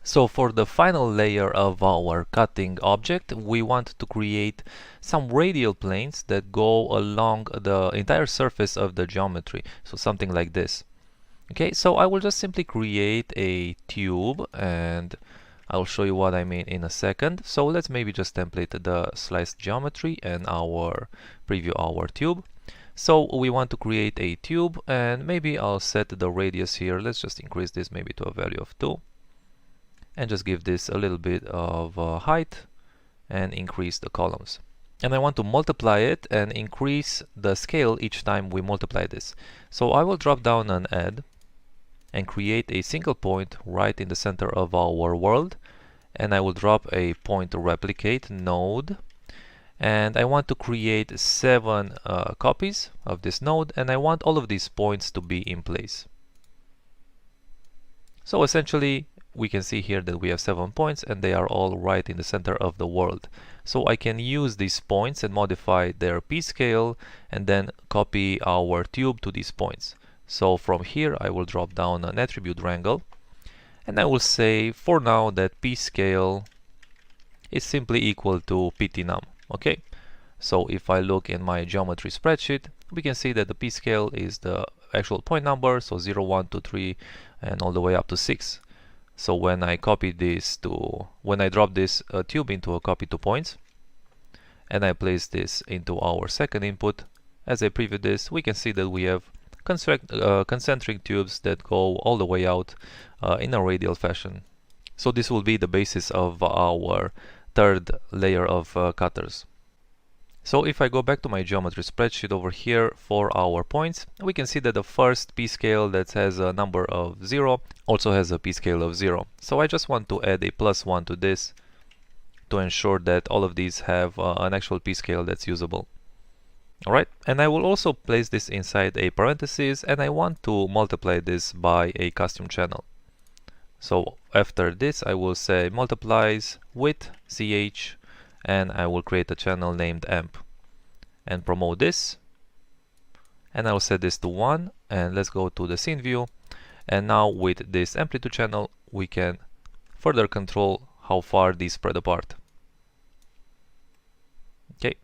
So for the final layer of our cutting object, we want to create some radial planes that go along the entire surface of the geometry. So something like this. Okay, so I will just simply create a tube, and I'll show you what I mean in a second. So let's maybe just template the sliced geometry and preview our tube. So we want to create a tube, and maybe I'll set the radius here. Let's just increase this maybe to a value of 2. And just give this a little bit of height and increase the columns. And I want to multiply it and increase the scale each time we multiply this. So I will drop down an add and create a single point right in the center of our world. And I will drop a point to replicate node. And I want to create 7 copies of this node, and I want all of these points to be in place. So essentially, we can see here that we have 7 points, and they are all right in the center of the world. So I can use these points and modify their p-scale and then copy our tube to these points. So from here I will drop down an attribute wrangle, and I will say for now that p-scale is simply equal to ptnum. Okay, so if I look in my geometry spreadsheet, we can see that the p-scale is the actual point number, so 0, 1, 2, 3, and all the way up to 6. So when I drop this tube into a copy to points, and I place this into our second input, as I preview this, we can see that we have concentric tubes that go all the way out in a radial fashion. So this will be the basis of our third layer of cutters. So if I go back to my geometry spreadsheet over here for our points, we can see that the first p-scale that has a number of 0 also has a p-scale of 0. So I just want to add a +1 to this to ensure that all of these have an actual p-scale that's usable. Alright, and I will also place this inside a parenthesis, and I want to multiply this by a custom channel. So after this I will say multiplies with ch, and I will create a channel named amp and promote this, and I'll set this to 1, and let's go to the scene view, and now with this amplitude channel we can further control how far these spread apart. Okay,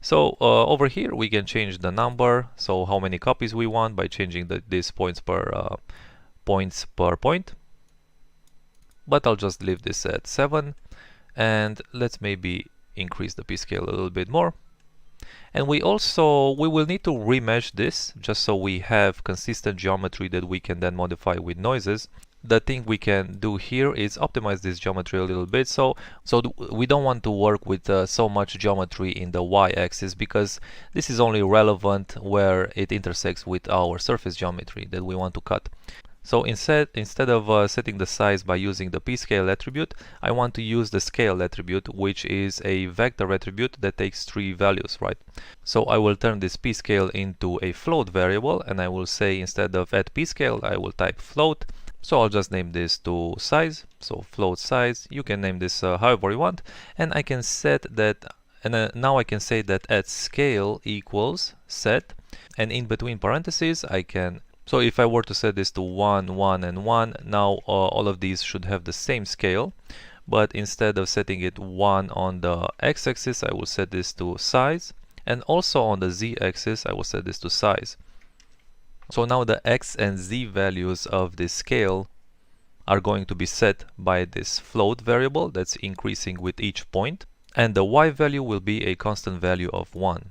so over here we can change the number, so how many copies we want by changing these points per point, but I'll just leave this at 7, and let's maybe increase the p-scale a little bit more. And we will need to remesh this just so we have consistent geometry that we can then modify with noises. The thing we can do here is optimize this geometry a little bit. So we don't want to work with so much geometry in the y-axis, because this is only relevant where it intersects with our surface geometry that we want to cut. So instead of setting the size by using the p-scale attribute, I want to use the scale attribute, which is a vector attribute that takes 3 values, right? So I will turn this p-scale into a float variable, and I will say instead of at p-scale, I will type float. So I'll just name this to size, so float size. You can name this however you want, and I can set that, and now I can say that at scale equals set, and in between parentheses I can. So if I were to set this to 1, 1, and 1, now all of these should have the same scale. But instead of setting it 1 on the x-axis, I will set this to size. And also on the z-axis, I will set this to size. So now the x and z values of this scale are going to be set by this float variable that's increasing with each point. And the y value will be a constant value of 1.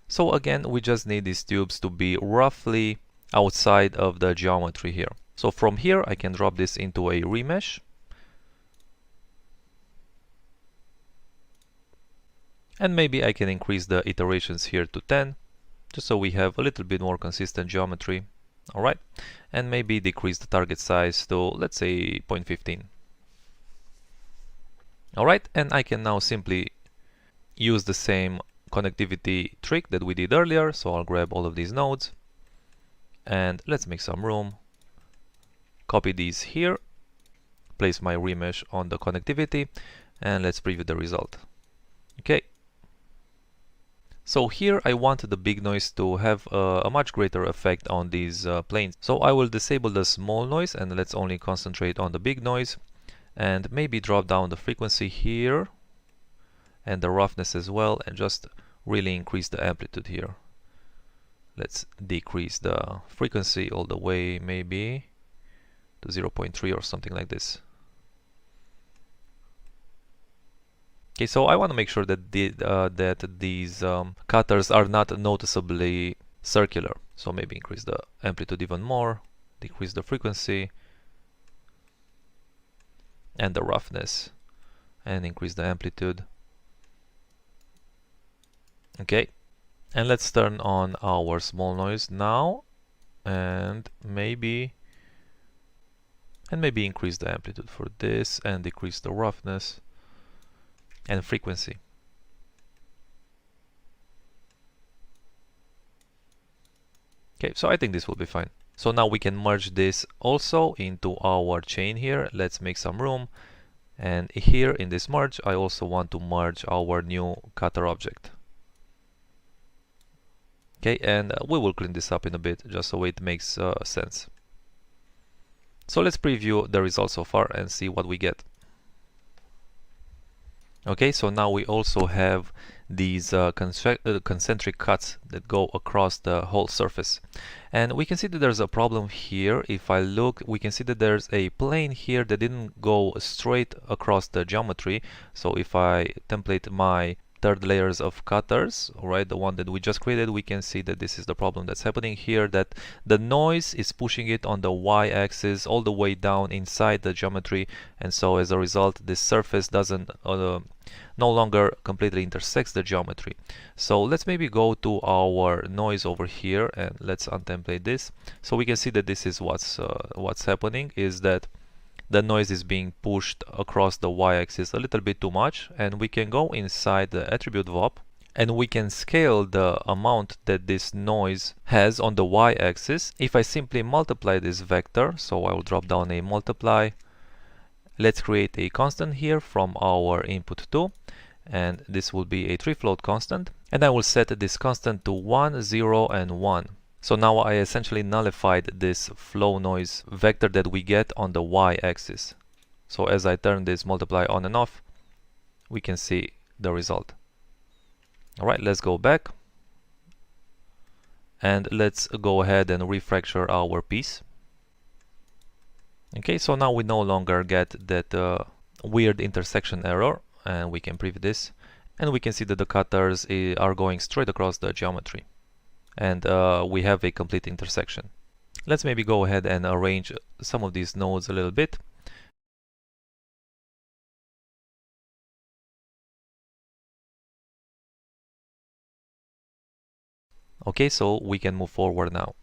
So again, we just need these tubes to be roughly outside of the geometry here. So from here I can drop this into a remesh, and maybe I can increase the iterations here to 10 just so we have a little bit more consistent geometry. Alright, and maybe decrease the target size to, let's say, 0.15. Alright, and I can now simply use the same connectivity trick that we did earlier. So I'll grab all of these nodes, and let's make some room, copy these here, place my remesh on the connectivity, and let's preview the result. Okay, so here I want the big noise to have a much greater effect on these planes. So I will disable the small noise, and let's only concentrate on the big noise. and maybe drop down the frequency here and the roughness as well, and just really increase the amplitude here. Let's decrease the frequency all the way, maybe to 0.3 or something like this. Okay, so I want to make sure that these cutters are not noticeably circular. So maybe increase the amplitude even more, decrease the frequency and the roughness, and increase the amplitude. Okay, and let's turn on our small noise now, and maybe increase the amplitude for this and decrease the roughness and frequency. Okay, so I think this will be fine. So now we can merge this also into our chain here. Let's make some room. And here in this merge, I also want to merge our new cutter object. Okay, and we will clean this up in a bit just so it makes sense. So let's preview the results so far and see what we get. Okay, so now we also have these concentric cuts that go across the whole surface. And we can see that there's a problem here. If I look, we can see that there's a plane here that didn't go straight across the geometry. So if I template my third layers of cutters, right, the one that we just created, we can see that this is the problem that's happening here, that the noise is pushing it on the y-axis all the way down inside the geometry, and so as a result this surface doesn't no longer completely intersects the geometry. So let's maybe go to our noise over here and let's untemplate this. So we can see that this is what's happening, is that the noise is being pushed across the y-axis a little bit too much, and we can go inside the attribute VOP and we can scale the amount that this noise has on the y-axis. If I simply multiply this vector, so I will drop down a multiply, let's create a constant here from our input 2, and this will be a 3-float constant, and I will set this constant to 1, 0 and 1. So now I essentially nullified this flow noise vector that we get on the y-axis. So as I turn this multiply on and off, we can see the result. Alright, let's go back and let's go ahead and refracture our piece. Okay, so now we no longer get that weird intersection error, and we can preview this, and we can see that the cutters are going straight across the geometry, and we have a complete intersection. Let's maybe go ahead and arrange some of these nodes a little bit. Okay, so we can move forward now.